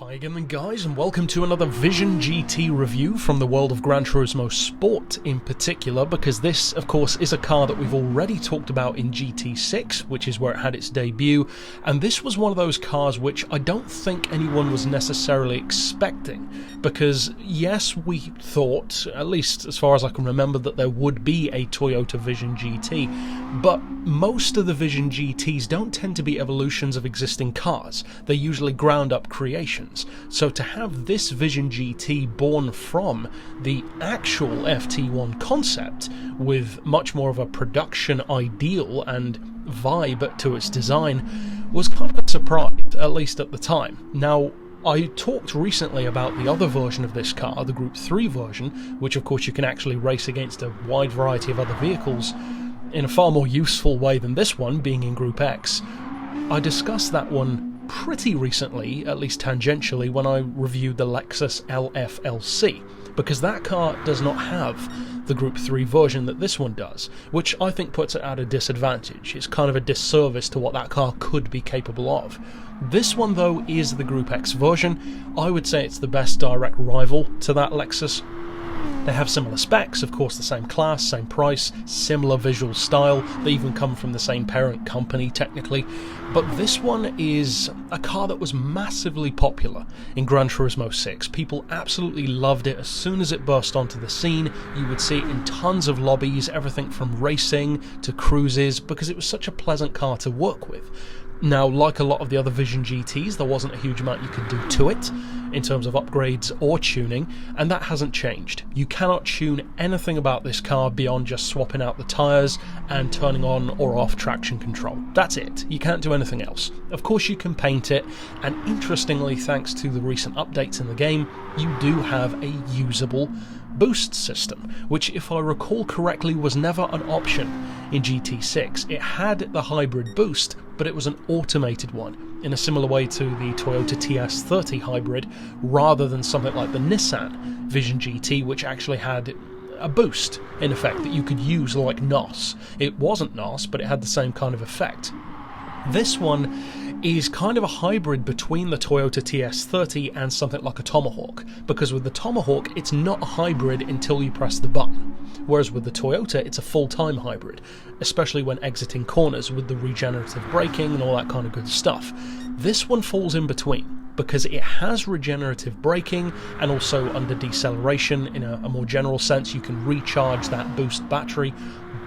Hi again guys, and welcome to another Vision GT review from the world of Gran Turismo Sport in particular, because this of course is a car that we've already talked about in GT6, which is where it had its debut, and this was one of those cars which I don't think anyone was necessarily expecting, because yes, we thought, at least as far as I can remember, that there would be a Toyota Vision GT, but most of the Vision GTs don't tend to be evolutions of existing cars. They're usually ground up creations. So to have this Vision GT born from the actual FT1 concept, with much more of a production ideal and vibe to its design, was kind of a surprise, at least at the time. Now, I talked recently about the other version of this car, the Group 3 version, which of course you can actually race against a wide variety of other vehicles in a far more useful way than this one, being in Group X. I discussed that one pretty recently, at least tangentially, when I reviewed the Lexus LFLC, because that car does not have the Group 3 version that this one does, which I think puts it at a disadvantage. It's kind of a disservice to what that car could be capable of. This one though is the Group X version. I would say it's the best direct rival to that Lexus. They have similar specs, of course, the same class, same price, similar visual style. They even come from the same parent company, technically. But this one is a car that was massively popular in Gran Turismo 6. People absolutely loved it. As soon as it burst onto the scene, you would see it in tons of lobbies, everything from racing to cruises, because it was such a pleasant car to work with. Now, like a lot of the other Vision GTs, there wasn't a huge amount you could do to it in terms of upgrades or tuning, and that hasn't changed. You cannot tune anything about this car beyond just swapping out the tyres and turning on or off traction control. That's it. You can't do anything else. Of course you can paint it, and interestingly, thanks to the recent updates in the game, you do have a usable boost system, which, if I recall correctly, was never an option in GT6. It had the hybrid boost, but it was an automated one, in a similar way to the Toyota TS30 hybrid, rather than something like the Nissan Vision GT, which actually had a boost, in effect, that you could use like NOS. It wasn't NOS, but it had the same kind of effect. This one is kind of a hybrid between the Toyota TS30 and something like a Tomahawk, because with the Tomahawk it's not a hybrid until you press the button, whereas with the Toyota it's a full-time hybrid, especially when exiting corners with the regenerative braking and all that kind of good stuff. This one falls in between, because it has regenerative braking, and also under deceleration, in a more general sense, you can recharge that boost battery,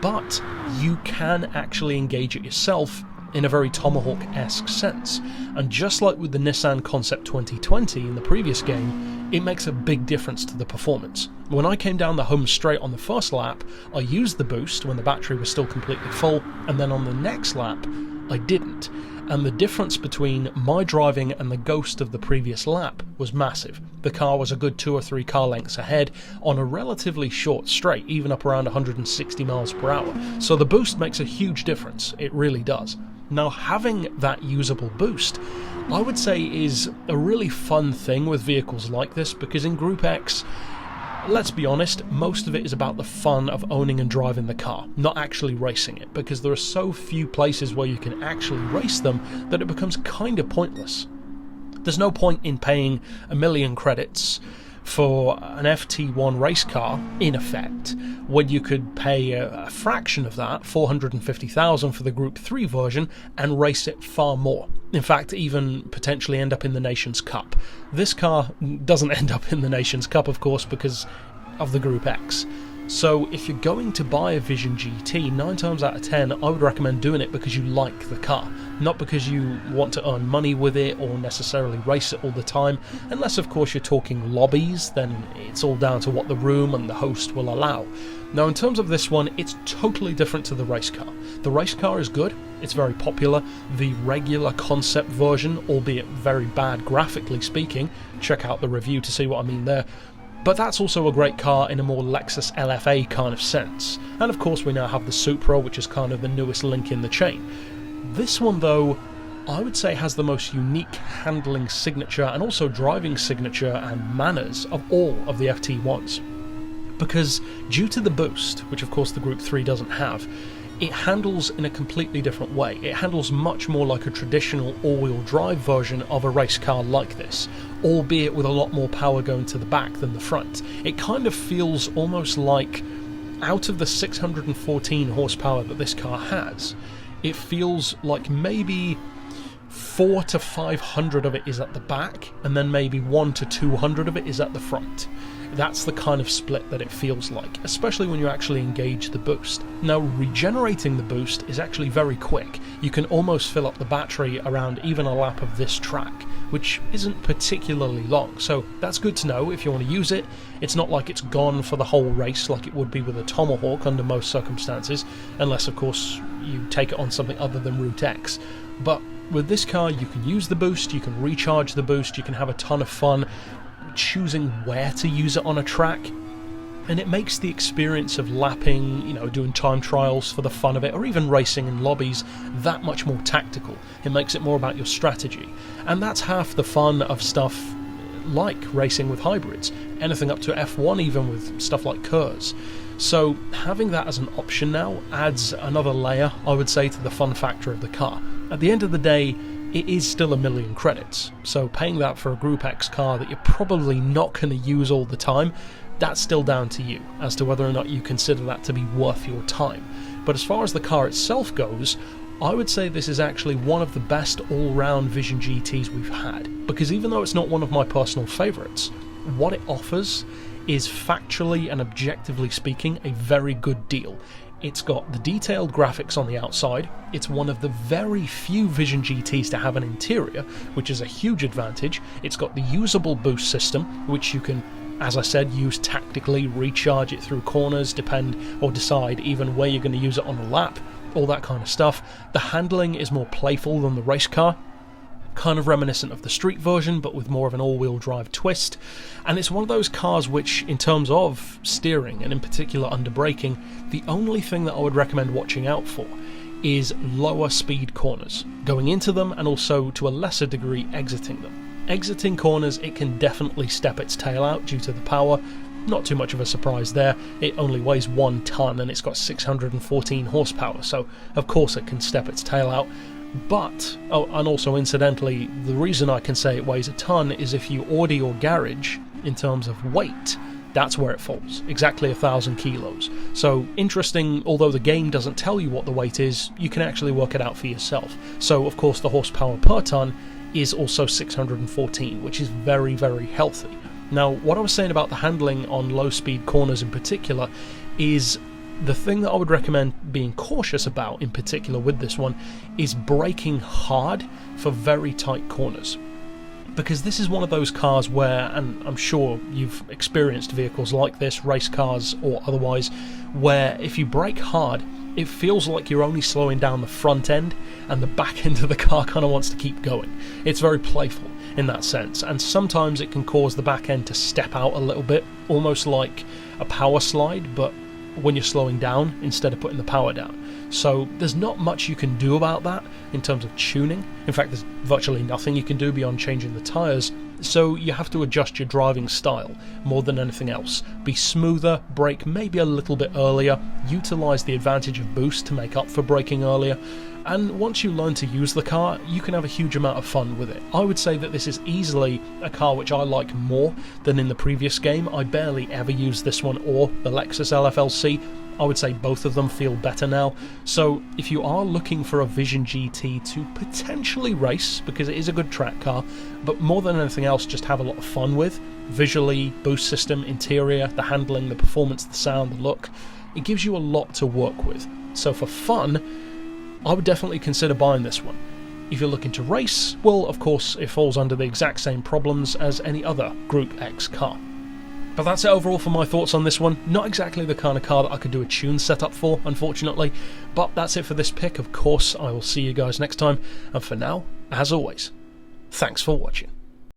but you can actually engage it yourself in a very Tomahawk-esque sense. And just like with the Nissan Concept 2020 in the previous game, it makes a big difference to the performance. When I came down the home straight on the first lap, I used the boost when the battery was still completely full, and then on the next lap, I didn't. And the difference between my driving and the ghost of the previous lap was massive. The car was a good 2 or 3 car lengths ahead on a relatively short straight, even up around 160 miles per hour. So the boost makes a huge difference, it really does. Now, having that usable boost, I would say, is a really fun thing with vehicles like this, because in Group X, let's be honest, most of it is about the fun of owning and driving the car, not actually racing it, because there are so few places where you can actually race them that it becomes kind of pointless. There's no point in paying 1 million credits for an FT1 race car, in effect, when you could pay a fraction of that, 450,000 for the Group 3 version, and race it far more. In fact, even potentially end up in the Nations Cup. This car doesn't end up in the Nations Cup, of course, because of the Group X. So if you're going to buy a Vision GT, 9 times out of 10, I would recommend doing it because you like the car, not because you want to earn money with it or necessarily race it all the time. Unless, of course, you're talking lobbies, then it's all down to what the room and the host will allow. Now, in terms of this one, it's totally different to the race car. The race car is good, it's very popular. The regular concept version, albeit very bad graphically speaking, check out the review to see what I mean there. But that's also a great car in a more Lexus LFA kind of sense. And of course we now have the Supra, which is kind of the newest link in the chain. This one though, I would say has the most unique handling signature and also driving signature and manners of all of the FT1s. Because due to the boost, which of course the Group 3 doesn't have, it handles in a completely different way. It handles much more like a traditional all-wheel drive version of a race car like this, albeit with a lot more power going to the back than the front. It kind of feels almost like, out of the 614 horsepower that this car has, it feels like maybe 400 to 500 of it is at the back, and then maybe 100 to 200 of it is at the front. That's the kind of split that it feels like, especially when you actually engage the boost. Now, regenerating the boost is actually very quick. You can almost fill up the battery around even a lap of this track, which isn't particularly long, so that's good to know if you want to use it. It's not like it's gone for the whole race like it would be with a Tomahawk under most circumstances, unless of course you take it on something other than Route X. But with this car, you can use the boost, you can recharge the boost, you can have a ton of fun choosing where to use it on a track, and it makes the experience of lapping, doing time trials for the fun of it, or even racing in lobbies, that much more tactical. It makes it more about your strategy, and that's half the fun of stuff like racing with hybrids, anything up to F1 even with stuff like KERS. So having that as an option now adds another layer, I would say, to the fun factor of the car. At the end of the day, it is still 1,000,000 credits, so paying that for a Group X car that you're probably not going to use all the time, that's still down to you as to whether or not you consider that to be worth your time. But as far as the car itself goes, I would say this is actually one of the best all-round Vision GTs we've had, because even though it's not one of my personal favourites, what it offers is, factually and objectively speaking, a very good deal. It's got the detailed graphics on the outside, it's one of the very few Vision GTs to have an interior, which is a huge advantage. It's got the usable boost system, which you can, as I said, use tactically, recharge it through corners, decide even where you're going to use it on a lap, all that kind of stuff. The handling is more playful than the race car, kind of reminiscent of the street version, but with more of an all-wheel drive twist. And it's one of those cars which, in terms of steering, and in particular under braking, the only thing that I would recommend watching out for is lower speed corners, going into them and also to a lesser degree exiting them. Exiting corners, it can definitely step its tail out due to the power. Not too much of a surprise there. It only weighs 1 tonne and it's got 614 horsepower, so of course it can step its tail out. But, and also incidentally, the reason I can say it weighs a tonne is if you order your garage in terms of weight, that's where it falls, exactly 1,000 kilos. So interesting, although the game doesn't tell you what the weight is, you can actually work it out for yourself. So of course the horsepower per tonne is also 614, which is very, very healthy. Now, what I was saying about the handling on low speed corners in particular is the thing that I would recommend being cautious about in particular with this one is braking hard for very tight corners. Because this is one of those cars where, and I'm sure you've experienced vehicles like this, race cars or otherwise, where if you brake hard, it feels like you're only slowing down the front end and the back end of the car kind of wants to keep going. It's very playful in that sense, and sometimes it can cause the back end to step out a little bit, almost like a power slide, but when you're slowing down instead of putting the power down. So there's not much you can do about that in terms of tuning. In fact, there's virtually nothing you can do beyond changing the tyres. So you have to adjust your driving style more than anything else. Be smoother, brake maybe a little bit earlier, utilise the advantage of boost to make up for braking earlier, and once you learn to use the car, you can have a huge amount of fun with it. I would say that this is easily a car which I like more than in the previous game. I barely ever use this one or the Lexus LFLC. I would say both of them feel better now. So if you are looking for a Vision GT to potentially race, because it is a good track car, but more than anything else just have a lot of fun with, visually, boost system, interior, the handling, the performance, the sound, the look, it gives you a lot to work with. So for fun, I would definitely consider buying this one. If you're looking to race, well, of course, it falls under the exact same problems as any other Group X car. But that's it overall for my thoughts on this one. Not exactly the kind of car that I could do a tune setup for, unfortunately, but that's it for this pick. Of course, I will see you guys next time, and for now, as always, thanks for watching.